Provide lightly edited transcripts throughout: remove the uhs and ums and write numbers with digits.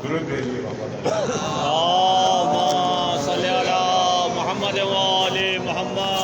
दुरूद भेजिए मोहम्मद। अल्लाहुम्मा सल्ली अला मोहम्मद व आले मोहम्मद।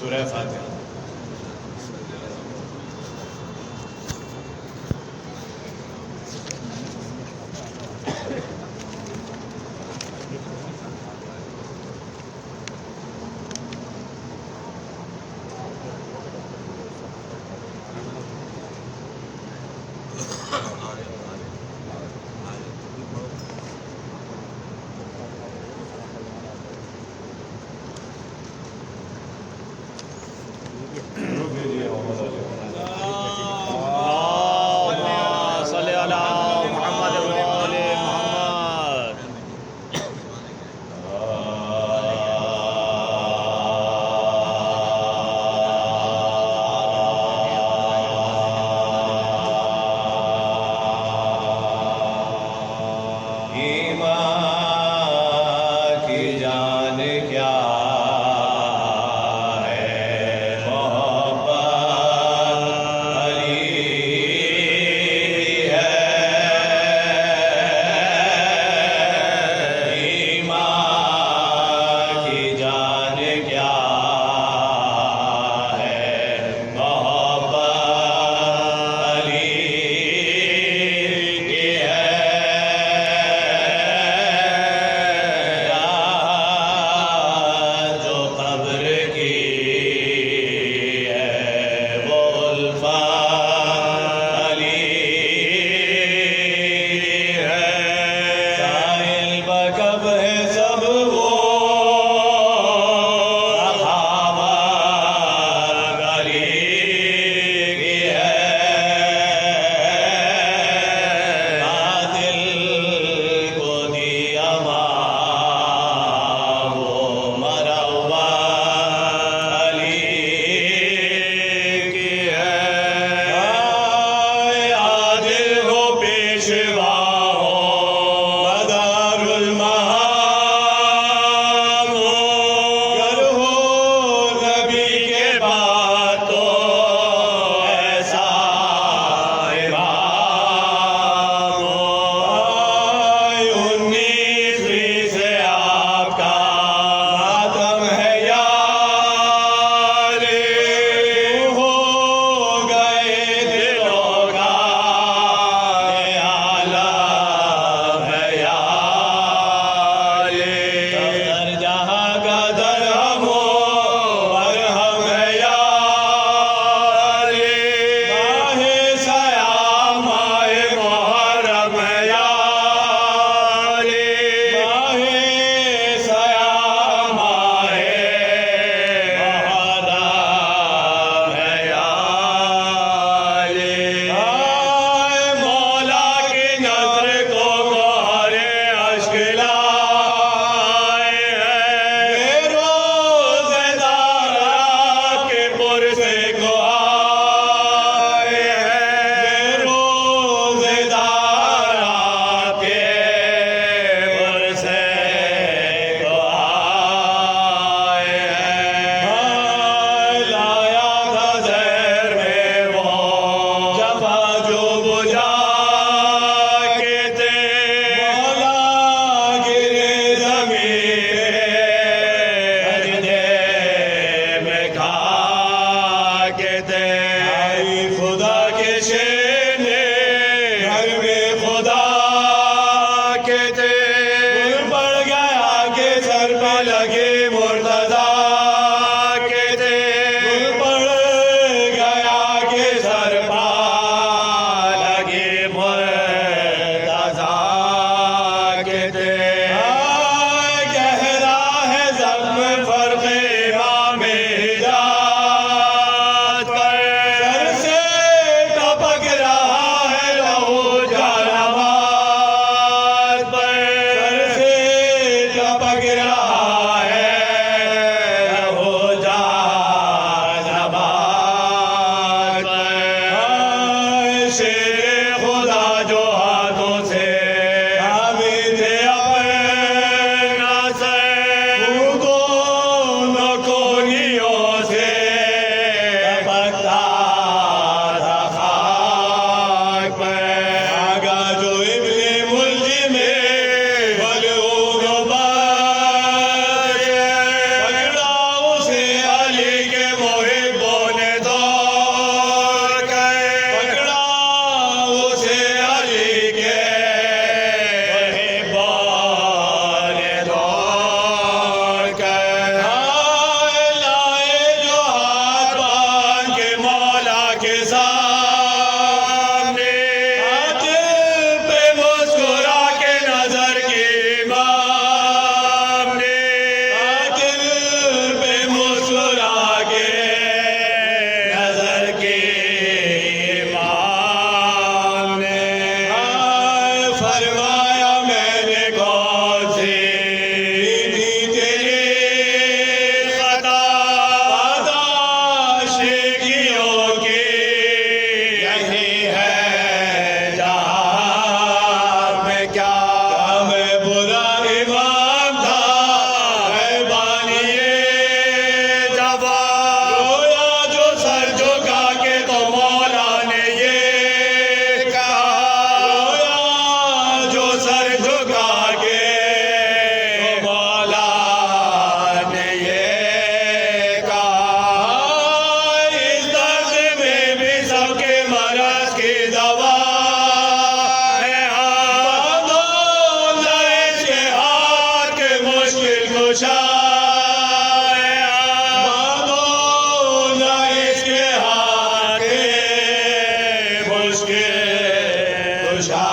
सूरह फातिहा। मुर्तजा के थे पड़ गया के सर पा लगे मुर्तजा के थे गहरा है जख्म फर्क़े इमामे हिजाज पर सर से टपक रहा है लहू जानवाज पर सर से टपक रहा है लहू जानवाज पर शेर खुदा जो हाथों से हामिद अपना सर दोनों कोनियों से टपकता था खाक पर आगा जो इब्ने मुल्जिम मलऊन पकड़ा उसे अली के मुहिब्बों ने दौड़ कर पकड़ा उसे अली के मुहिब्बों ने दौड़ कर लाए जो हाथ बांध के मौला के सामने दिल पे मुस्कुरा के नजर की इमाम ने दिल पे मुस्कुरा के नजर की इमाम ने फरमाया मैंने कौन सी दी तेरी खता आशिकियों की यही है जहां में क्या मैं बुरा इमाम था है बानिए जवान रोया जो सर झुका के तो मौला ने ये कहा रोया जो सर झुका के तो मौला ने ये कहा इस दर्द में भी सबके मरज की दवा है इसके हाथ के मुश्किल कुशा है इसके हाथ के मुश्किल कुशा